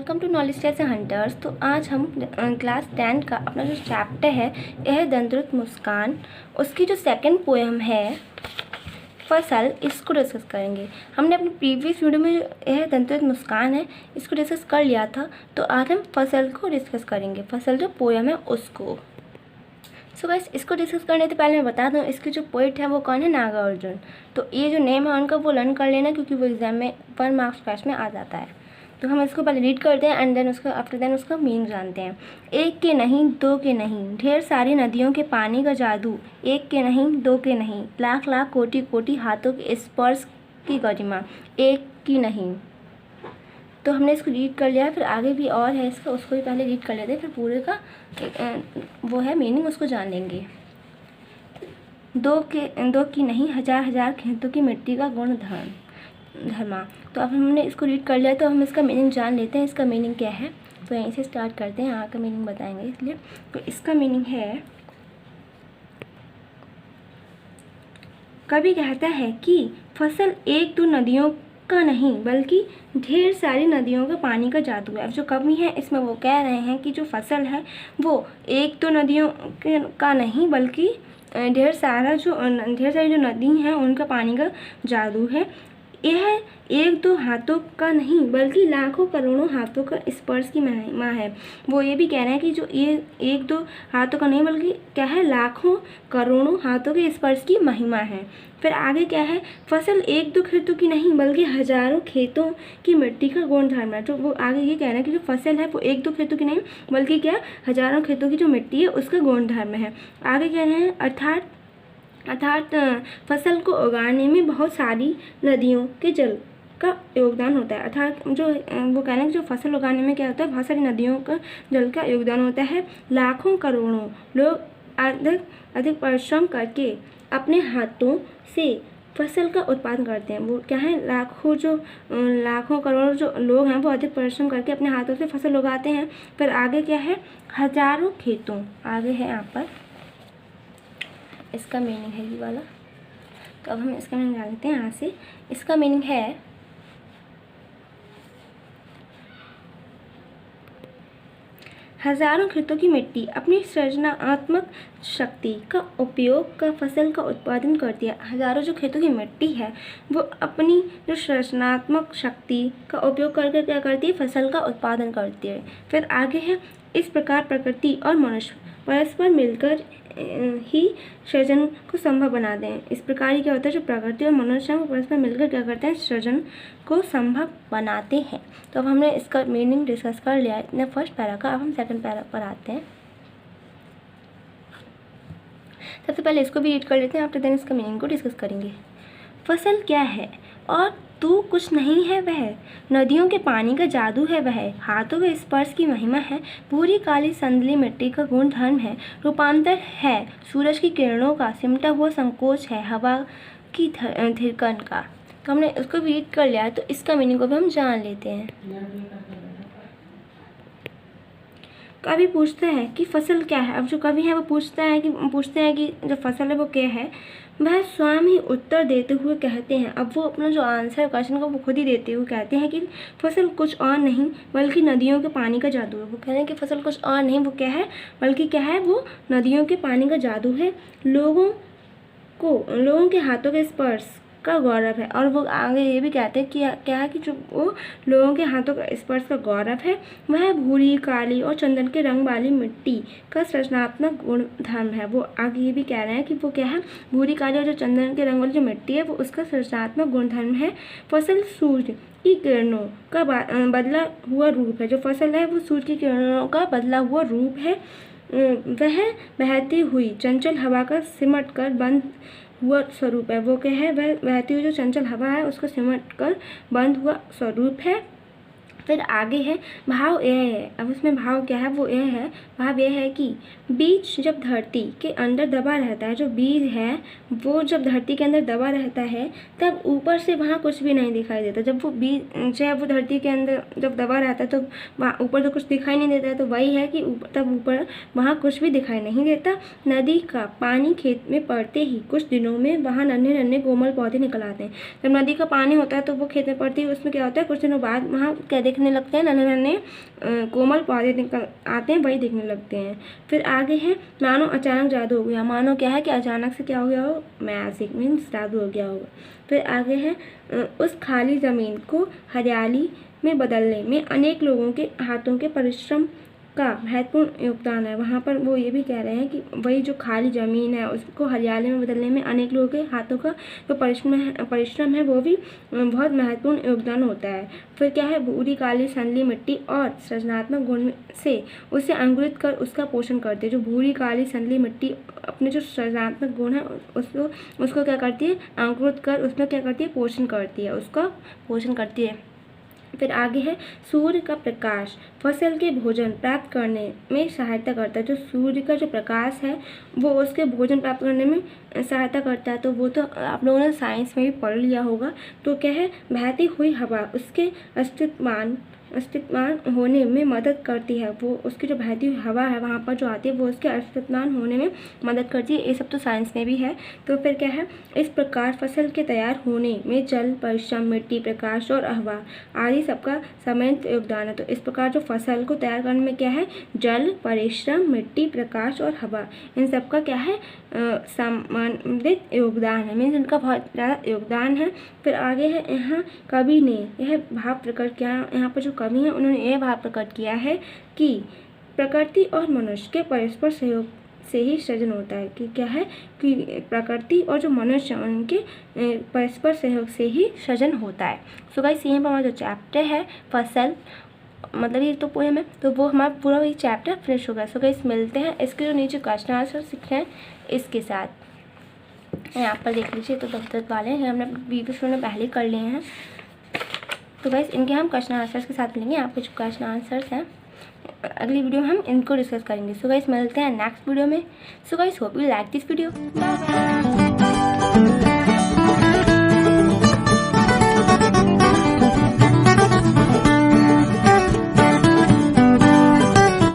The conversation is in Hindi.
Welcome to knowledge test hunters. तो आज हम क्लास 10 का अपना जो चैप्टर है यह दंतरुत मुस्कान, उसकी जो सेकंड पोएम है फसल, इसको डिस्कस करेंगे। हमने अपनी प्रीवियस वीडियो में यह दंतरुत मुस्कान है इसको डिस्कस कर लिया था, तो आज हम फसल को डिस्कस करेंगे, फसल जो पोएम है उसको। सो गाइस, इसको डिस्कस करने से पहले मैं बता दूं इसके जो पोइट है वो कौन है, नागार्जुन। तो ये जो नेम है उनका वो लर्न कर लेना, क्योंकि वो एग्जाम में 1 मार्क्स क्वेश्चन में आ जाता है। तो हम इसको पहले रीड करते हैं एंड देन उसका आफ्टर देन उसका मीनिंग जानते हैं। एक के नहीं दो के नहीं, ढेर सारी नदियों के पानी का जादू, एक के नहीं दो के नहीं, लाख लाख कोटि कोटि हाथों के स्पर्श की गरिमा, एक की नहीं। तो हमने इसको रीड कर लिया है, फिर आगे भी और है इसका, उसको भी पहले रीड कर लेते हैं, फिर पूरे का वो है मीनिंग उसको जान लेंगे। दो की नहीं, हजार हजार खेतों की मिट्टी का गुण धर्मा। तो अब हमने इसको रीड कर लिया, तो हम इसका मीनिंग जान लेते हैं। इसका मीनिंग क्या है, तो यहीं से स्टार्ट करते हैं, यहाँ का मीनिंग बताएंगे इसलिए। तो इसका मीनिंग है, कवि कहता है कि फसल एक दो नदियों का नहीं बल्कि ढेर सारी नदियों का पानी का जादू है। अब जो कवि है इसमें वो कह रहे हैं कि जो फसल है वो एक दो नदियों का नहीं बल्कि ढेर सारी जो नदी हैं उनका पानी का जादू है। यह एक दो हाथों का नहीं बल्कि लाखों करोड़ों हाथों का स्पर्श की महिमा है। वो ये भी कह रहे हैं कि जो ये एक दो हाथों का नहीं बल्कि क्या है, लाखों करोड़ों हाथों के स्पर्श की महिमा है। फिर आगे क्या है, फसल एक दो खेतों की नहीं बल्कि हजारों खेतों की मिट्टी का गुण धर्म है। तो वो आगे ये कह रहे हैं कि जो फसल है वो एक दो खेतों की नहीं बल्कि क्या, हजारों खेतों की जो मिट्टी है उसका गुण धर्म है। आगे कह रहे हैं अर्थात फसल को उगाने में बहुत सारी नदियों के जल का योगदान होता है। अर्थात जो वो कह रहे हैं कि जो फसल उगाने में क्या होता है, बहुत सारी नदियों का जल का योगदान होता है। लाखों करोड़ों लोग अधिक परिश्रम करके अपने हाथों से फसल का उत्पादन करते हैं। वो क्या है, लाखों करोड़ों जो लोग हैं वो अधिक परिश्रम करके अपने हाथों से फसल उगाते हैं। फिर आगे क्या है, हजारों खेतों, आगे है यहाँ पर इसका मीनिंग है ये वाला। तो अब हम इसका मीनिंग जानते हैं यहाँ से। इसका मीनिंग है, हजारों खेतों की मिट्टी अपनी सृजनात्मक शक्ति का उपयोग कर फसल का उत्पादन करती है। हजारों जो खेतों की मिट्टी है वो अपनी जो सृजनात्मक शक्ति का उपयोग करके क्या करती है, फसल का उत्पादन करती है। फिर आगे है, इस प्रकार प्रकृति और मनुष्य परस्पर मिलकर ही सृजन को संभव बना दें। इस प्रकार ही क्या होता है, जो प्रकृति और मनुष्य को परस्पर मिलकर क्या करते हैं, सृजन को संभव बनाते हैं। तो अब हमने इसका मीनिंग डिस्कस कर लिया है इतने फर्स्ट पैरा का। अब हम सेकंड पैरा पर आते हैं। सबसे पहले इसको भी रीड कर लेते हैं, आफ्टर देन इसका मीनिंग को डिस्कस करेंगे। फसल क्या है और तू कुछ नहीं है वह, नदियों के पानी का जादू है वह, हाथों के स्पर्श की महिमा है, पूरी काली संदली मिट्टी का गुण धर्म है, रूपांतर है सूरज की किरणों का, सिमटा हुआ संकोच है हवा की धिरकन का। तो हमने उसको भी रीड कर लिया है, तो इसका मीनिंग को भी हम जान लेते हैं। कवि पूछता है कि फसल क्या है। अब जो कवि है वो पूछते हैं कि जो फसल है वो क्या है, वह स्वयं ही उत्तर देते हुए कहते हैं। अब वो अपना जो आंसर क्वेश्चन का वो खुद ही देते हुए कहते हैं कि फसल कुछ और नहीं बल्कि नदियों के पानी का जादू है। वो कह रहे हैं कि फसल कुछ और नहीं, वो क्या है, बल्कि क्या है, वो नदियों के पानी का जादू है, लोगों के हाथों के स्पर्श का गौरव है। और वो आगे ये भी कहते हैं कि क्या है कि जो वो लोगों के हाथों का स्पर्श का गौरव है वह भूरी काली और चंदन के रंग वाली मिट्टी का सृजनात्मक गुण धर्म है। वो आगे ये भी कह रहे हैं कि वो क्या है, भूरी काली और जो चंदन के रंग वाली जो मिट्टी है वो उसका सृजनात्मक गुण धर्म है। फसल सूर्य की किरणों का बदला हुआ रूप है। जो फसल है वो सूर्य की किरणों का बदला हुआ रूप है। वह बहती हुई चंचल हवा का सिमट कर बंद हुआ स्वरूप है। वो क्या है, वह बहती हुई जो चंचल हवा है उसको सिमट कर बंद हुआ स्वरूप है। फिर आगे है, भाव यह है। अब उसमें भाव क्या है, वो यह है, भाव यह है कि बीज जब धरती के अंदर दबा रहता है, जो बीज है वो जब धरती के अंदर दबा रहता है तब ऊपर से वहाँ कुछ भी नहीं दिखाई देता। जब वो बीज है वो धरती के अंदर जब दबा रहता है तो वहाँ ऊपर तो कुछ दिखाई नहीं देता है। तो वही है कि ऊपर वहाँ कुछ भी दिखाई नहीं देता। नदी का पानी खेत में पड़ते ही कुछ दिनों में वहाँ नन्हे नन्हे कोमल पौधे निकल आते हैं। जब नदी का पानी होता है तो वो खेत में पड़ते ही उसमें क्या होता है, कुछ दिनों बाद वहाँ क्या दिखने लगते हैं, नन्हे नन्हे कोमल पौधे निकल आते हैं, वही दिखने लगते हैं। फिर आगे है मानो अचानक जादू हो गया। मानो क्या है कि अचानक से क्या हो गया हो, मैजिक मीन्स जादू हो गया होगा। फिर आगे है उस खाली ज़मीन को हरियाली में बदलने में अनेक लोगों के हाथों के परिश्रम का महत्वपूर्ण योगदान है। वहाँ पर वो ये भी कह रहे हैं कि वही जो खाली ज़मीन है उसको हरियाली में बदलने में अनेक लोगों के हाथों का जो परिश्रम है वो भी बहुत महत्वपूर्ण योगदान होता है। फिर क्या है, भूरी काली संदली मिट्टी और सृजनात्मक गुण से उसे अंकुरित कर उसका पोषण करती है। जो भूरी काली संदली मिट्टी अपने जो सृजनात्मक गुण है उसको क्या करती है, अंकुरित कर उसमें क्या करती है, पोषण करती है, उसका पोषण करती है। फिर आगे है सूर्य का प्रकाश फसल के भोजन प्राप्त करने में सहायता करता है। जो सूर्य का जो प्रकाश है वो उसके भोजन प्राप्त करने में सहायता करता है। तो वो तो आप लोगों ने साइंस में भी पढ़ लिया होगा। तो क्या है, बहती हुई हवा उसके अस्तित्वमान होने में मदद करती है। वो उसकी जो बहती हुई हवा है वहाँ पर जो आती है वो उसके अस्तित्वमान होने में मदद करती है। ये सब तो साइंस में भी है। तो फिर क्या है, इस प्रकार फसल के तैयार होने में जल, परिश्रम, मिट्टी, प्रकाश और हवा आदि सबका सम्मिलित योगदान है। तो इस प्रकार जो फसल को तैयार करने में क्या है, जल, परिश्रम, मिट्टी, प्रकाश और हवा, इन सबका क्या है, सम्मिलित योगदान है, मीन्स इनका बहुत ज़्यादा योगदान है। फिर आगे है, यहाँ कवि ने यह भाव प्रकट किया। यहाँ पर जो कवि है उन्होंने यह भाव प्रकट किया है कि प्रकृति और मनुष्य के परस्पर सहयोग से ही सृजन होता है। कि क्या है कि प्रकृति और जो मनुष्य उनके परस्पर सहयोग से ही सृजन होता है। सो गाइस, यहीं पर हमारा जो चैप्टर है फसल, मतलब ये तो पोएम है, तो वो हमारा पूरा वही चैप्टर फिनिश होगा। सो गाइस, मिलते हैं इसके जो नीचे क्वेश्चन आंसर सीखे हैं इसके साथ। यहाँ पर देख लीजिए, तो 10 वाले हैं, हमने वीडियो में पहले कर लिए हैं। तो गाइस, इनके हम क्वेश्चन आंसर्स के साथ मिलेंगे। आपके जो क्वेश्चन आंसर्स हैं अगली वीडियो में हम इनको डिस्कस करेंगे। सो गाइस, मिलते हैं नेक्स्ट वीडियो में। So guys, hope you like this video. Bye bye.